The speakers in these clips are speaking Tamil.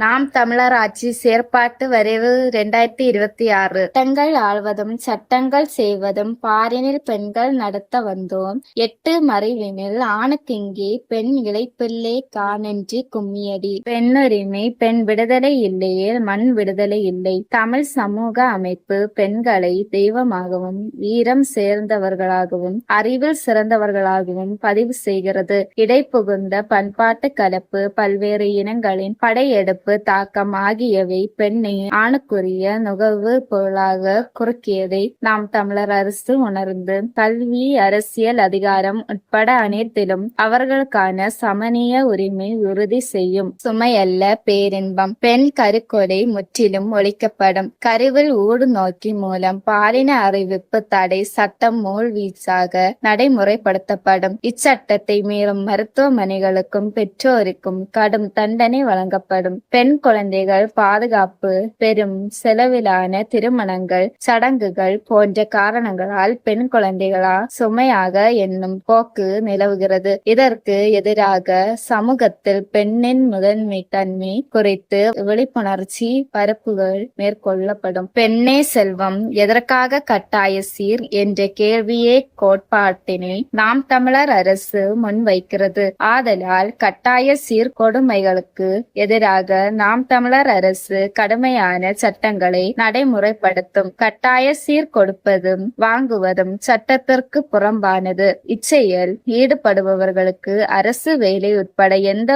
நாம் தமிழர் ஆட்சி செயற்பாட்டு வரைவு 2026. சட்டங்கள் ஆள்வதும் சட்டங்கள் செய்வதும் பாரினில் பெண்கள் நடத்த வந்தோம். 8 மறைவினில் ஆணுக்கிங்கே பெண் இளைப்பில்லை காணென்று கும்மியடி. பெண்ணுரிமை பெண் விடுதலை இல்லையேல் மண் விடுதலை இல்லை. தமிழ் சமூக அமைப்பு பெண்களை தெய்வமாகவும் வீரம் சேர்ந்தவர்களாகவும் அறிவில் சிறந்தவர்களாகவும் பதிவு செய்கிறது. இடைப்புகுந்த பண்பாட்டு கலப்பு பல்வேறு இனங்களின் படையெடுப்பு தாக்கம் ஆகியவை பெண்ணை ஆணுக்குரிய நுகர்வு பொருளாக குறுக்கியதை நாம் தமிழர் அரசு உணர்ந்து கல்வி அரசியல் அதிகாரம் உட்பட அனைத்திலும் அவர்களுக்கான சமநிய உரிமை உறுதி செய்யும். சுமையல்ல பேரின்பம். பெண் கருக்கொலை முற்றிலும் ஒழிக்கப்படும். கருவில் ஊடு நோக்கி மூலம் பாலின அறிவிப்பு தடை சட்டம் மூழ்வீச்சாக நடைமுறைப்படுத்தப்படும். இச்சட்டத்தை மீறும் மருத்துவமனைகளுக்கும் பெற்றோருக்கும் கடும் தண்டனை வழங்கப்படும். பெண் குழந்தைகள் பாதுகாப்பு பெரும் செலவிலான திருமணங்கள் சடங்குகள் போன்ற காரணங்களால் பெண் குழந்தைகளா சுமையாக என்னும் போக்கு நிலவுகிறது. இதற்கு எதிராக சமூகத்தில் பெண்ணின் முதன்மை தன்மை குறித்து விழிப்புணர்ச்சி பரப்புகள் மேற்கொள்ளப்படும். பெண்ணே செல்வம் எதற்காக கட்டாய சீர் என்ற கேள்வியே கோட்பாட்டினை நாம் தமிழர் அரசு முன்வைக்கிறது. ஆதலால் கட்டாய சீர் கொடுமைகளுக்கு எதிராக நாம் தமிழர் அரசு கடுமையான சட்டங்களை நடைமுறைப்படுத்தும். கட்டாய சீர் கொடுப்பதும் வாங்குவதும் சட்டத்திற்கு புறம்பானது. இச்செயல் ஈடுபடுபவர்களுக்கு அரசு வேலை உட்பட எந்த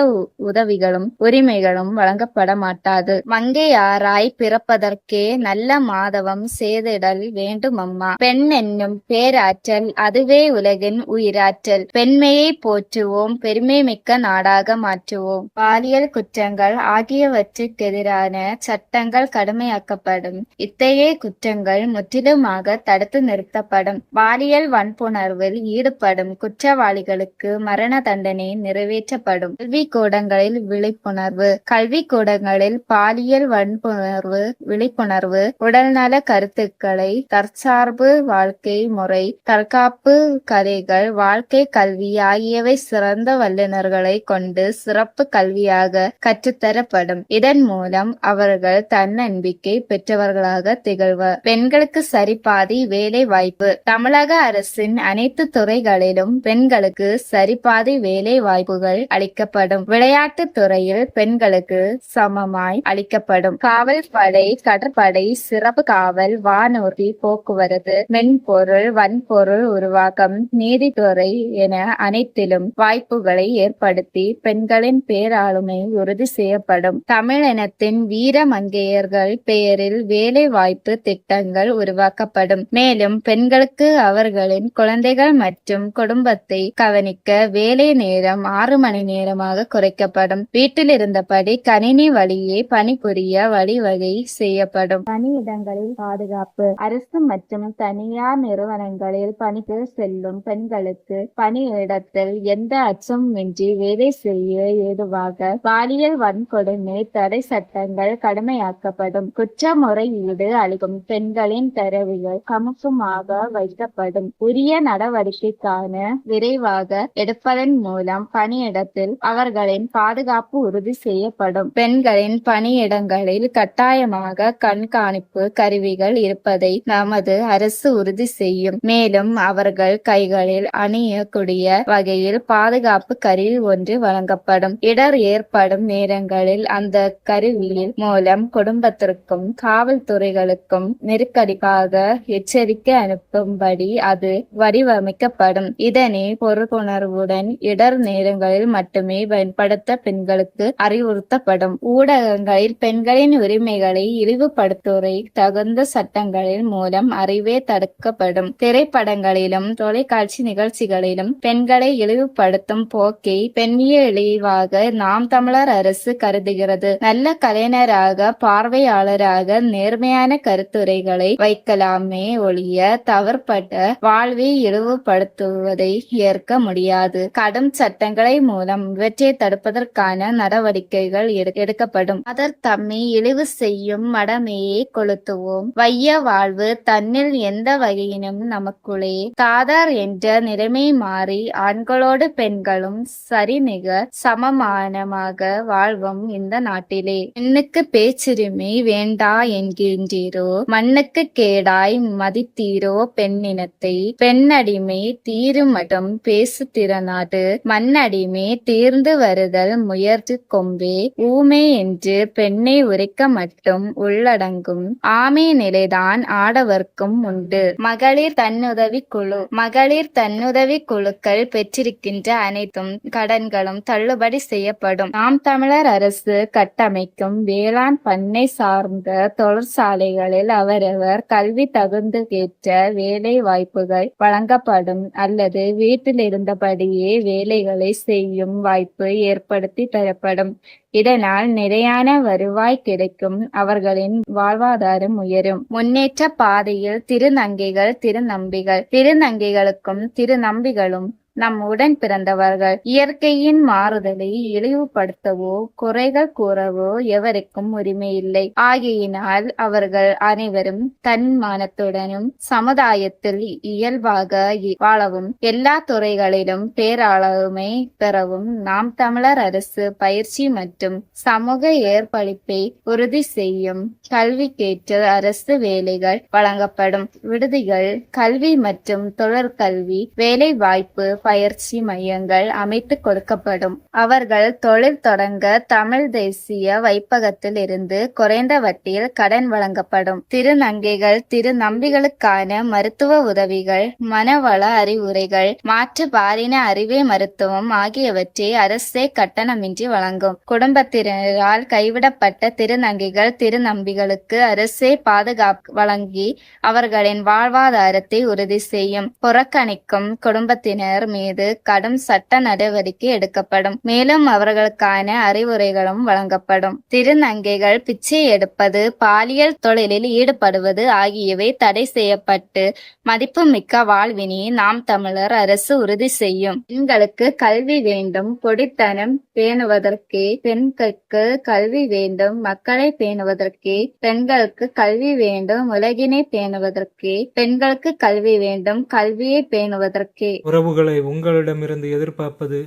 உதவிகளும் உரிமைகளும் வழங்கப்பட மாட்டாது. மங்கையாராய் பிறப்பதற்கே நல்ல மாதவம் செய்திடல் வேண்டுமம்மா. பெண் என்னும் பேராற்றல் அதுவே உலகின் உயிராற்றல். பெண்மையை போற்றுவோம், பெருமை மிக்க நாடாக மாற்றுவோம். பாலியல் குற்றங்கள் ஆகியவற்றுக்கெதிரான சட்டங்கள் கடுமையாக்கப்படும். இத்தகைய குற்றங்கள் முற்றிலுமாக தடுத்து நிறுத்தப்படும். பாலியல் வன்புணர்வில் ஈடுபடும் குற்றவாளிகளுக்கு மரண தண்டனை நிறைவேற்றப்படும். கல்விக்கூடங்களில் விழிப்புணர்வு. கல்விக்கூடங்களில் பாலியல் வன்புணர்வு விழிப்புணர்வு, உடல்நல கருத்துக்களை, தற்சார்பு வாழ்க்கை முறை, தற்காப்பு கலைகள், வாழ்க்கை கல்வி ஆகியவை சிறந்த வல்லுநர்களை கொண்டு சிறப்பு கல்வியாக கற்றுத்தரப்படும். இதன் மூலம் அவர்கள் தன்னம்பிக்கை பெற்றவர்களாக திகழ்வர். பெண்களுக்கு சரிபாதி வேலை வாய்ப்பு. தமிழக அரசின் அனைத்து துறைகளிலும் பெண்களுக்கு சரிபாதி வேலை வாய்ப்புகள் அளிக்கப்படும். விளையாட்டு துறையில் பெண்களுக்கு சமமாய் அளிக்கப்படும். காவல் படை, கடற்படை, சிறப்பு காவல், வானூர்தி, போக்குவரத்து, மென்பொருள், வன்பொருள் உருவாக்கம், நீதித்துறை என அனைத்திலும் வாய்ப்புகளை ஏற்படுத்தி பெண்களின் பேராளுமை உறுதி செய்யப்படும். தமிழினத்தின் வீர மங்கையர்கள் பெயரில் வேலை வாய்ப்பு திட்டங்கள் உருவாக்கப்படும். மேலும் பெண்களுக்கு அவர்களின் குழந்தைகள் மற்றும் குடும்பத்தை கவனிக்க வேலை நேரம் 6 மணி நேரமாக குறைக்கப்படும். வீட்டில் இருந்தபடி கணினி வழியே பணிபுரிய வழிவகை செய்யப்படும். பணியிடங்களில் பாதுகாப்பு. அரசு மற்றும் தனியார் நிறுவனங்களில் பணிக்கு செல்லும் பெண்களுக்கு பணியிடத்தில் எந்த அச்சமின்றி வேலை செய்ய ஏதுவாக பாலியல் வன்கொடுமை தடை சட்டங்கள் கடுமையாக்கப்படும். குற்றமுறையீடு அளிக்கும் பெண்களின் தரவுகள் கமுக்கமாக வைக்கப்படும். உரிய நடவடிக்கைக்கான விரைவாக எடுப்பதன் மூலம் பணியிடத்தில் அவர்களின் பாதுகாப்பு உறுதி செய்யப்படும். பெண்களின் பணியிடங்களில் கட்டாயமாக கண்காணிப்பு கருவிகள் இருப்பதை நமது அரசு உறுதி செய்யும். மேலும் அவர்கள் கைகளில் அணியக்கூடிய வகையில் பாதுகாப்பு கருவி ஒன்று வழங்கப்படும். இடர் ஏற்படும் நேரங்களில் அந்த கருவியின் மூலம் குடும்பத்திற்கும் காவல்துறைகளுக்கும் நெருக்கடிக்காக எச்சரிக்கை அனுப்பும்படி அது வடிவமைக்கப்படும். இதனை பொறுப்புணர்வுடன் இடர் நேரங்களில் மட்டுமே பயன்படுத்த பெண்களுக்கு அறிவுறுத்தப்படும். ஊடகங்களில் பெண்களின் உரிமைகளை இழிவுபடுத்துவதை தகுந்த சட்டங்களின் மூலம் அறிவே தடுக்கப்படும். திரைப்படங்களிலும் தொலைக்காட்சி நிகழ்ச்சிகளிலும் பெண்களை இழிவுபடுத்தும் போக்கை பெண்ணிய இழிவாக நாம் தமிழர் அரசு கருதுகிறது. நல்ல கலைஞராக பார்வையாளராக நேர்மையான கருத்துரைகளை வைக்கலாமே ஒழிய தவறுபட்ட வாழ்வை இழிவுபடுத்துவதை ஏற்க முடியாது. கடும் சட்டங்களை மூலம் இவற்றை தடுப்பதற்கான நடவடிக்கைகள் எடுக்கப்படும். அதர் தம்மை இழிவு செய்யும் மடமையை கொளுத்துவோம். வைய வாழ்வு தன்னில் எந்த வகையினும் நமக்குள்ளே தாதார் என்ற நிலைமை மாறி ஆண்களோடு பெண்களும் சரிநிகர் சமமானமாக வாழ்வும் இந்த வாழ்ந்த நாட்டிலே. பெண்ணுக்கு பேச்சுரிமை வேண்டா என்கின்றீரோ, மண்ணுக்கு கேடாய் மதித்தீரோ பெண்ணினத்தை. பெண்ணடிமை தீருமட்டும் பேசு திறனாடு, மண்ணடிமை தீர்ந்து வருதல் முயற்று கொம்பே. ஊமே என்று பெண்ணை உரைக்க மட்டும் உள்ளடங்கும், ஆமை நிலைதான் ஆடவர்க்கும் உண்டு. மகளிர் தன்னுதவி குழு. மகளிர் தன்னுதவி குழுக்கள் பெற்றிருக்கின்ற அனைத்தும் கடன்களும் தள்ளுபடி செய்யப்படும். நாம் தமிழர் அரசு கட்டமைக்கும் வேளாண் பண்ணை சார்ந்த தொழிற்சாலைகளில் அவரவர் கல்வி தகுந்துக்கேற்ற வேலை வாய்ப்புகள் வழங்கப்படும் அல்லது வீட்டில் இருந்தபடியே வேலைகளை செய்யும் வாய்ப்பு ஏற்படுத்தி தரப்படும். இதனால் நிலையான வருவாய் கிடைக்கும், அவர்களின் வாழ்வாதாரம் உயரும். முன்னேற்ற பாதையில் திருநங்கைகள் திருநம்பிகள். திருநங்கைகளுக்கும் திருநம்பிகளும் நம் உடன் பிறந்தவர்கள். இயற்கையின் மாறுதலை இழிவுபடுத்தவோ குறைகள் கூறவோ எவருக்கும் உரிமை இல்லை. ஆகையினால் அவர்கள் அனைவரும் தன்மானத்துடனும் சமுதாயத்தில் இயல்பாக வாழவும் எல்லா துறைகளிலும் பேராளுமை பெறவும் நாம் தமிழர் அரசு பயிற்சி மற்றும் சமூக ஏற்பளிப்பை உறுதி செய்யும். கல்விக்கேற்ற அரசு வேலைகள் வழங்கப்படும். விடுதிகள், கல்வி மற்றும் தொழிற்கல்வி வேலை வாய்ப்பு பயிற்சி மையங்கள் அமைத்து கொடுக்கப்படும். அவர்கள் தொழில் தொடங்க தமிழ் தேசிய வைப்பகத்தில் இருந்து குறைந்த வட்டியில் கடன் வழங்கப்படும். திருநங்கைகள் திருநம்பிகளுக்கான மருத்துவ உதவிகள், மனவள அறிவுரைகள், மாற்று பாலின அறிவே மருத்துவம் ஆகியவற்றை அரசே கட்டணமின்றி வழங்கும். குடும்பத்தினரால் கைவிடப்பட்ட திருநங்கைகள் திருநம்பிகளுக்கு அரசே பாதுகாப்பு வழங்கி அவர்களின் வாழ்வாதாரத்தை உறுதி செய்யும். புறக்கணிக்கும் குடும்பத்தினர் மீது கடும் சட்ட நடவடிக்கை எடுக்கப்படும். மேலும் அவர்களுக்கான அறிவுரைகளும் வழங்கப்படும். திருநங்கைகள் பிச்சை எடுப்பது, பாலியல் தொழிலில் ஈடுபடுவது ஆகியவை தடை செய்யப்பட்டு மதிப்புமிக்க வாழ்வினை நாம் தமிழர் அரசு உறுதி செய்யும். பெண்களுக்கு கல்வி வேண்டும், கொடித்தனம் பேணுவதற்கே. பெண்களுக்கு கல்வி வேண்டும், மக்களை பேணுவதற்கே. பெண்களுக்கு கல்வி வேண்டும், உலகினை பேணுவதற்கே. பெண்களுக்கு கல்வி வேண்டும், கல்வியை பேணுவதற்கே. உறவுகளை உங்களிடமிருந்து எதிர்பார்ப்பது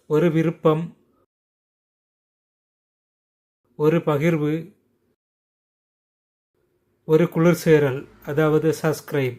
ஒரு விருப்பம், ஒரு பகிர்வு, ஒரு குளிர்சேரல், அதாவது சப்ஸ்கிரைப்.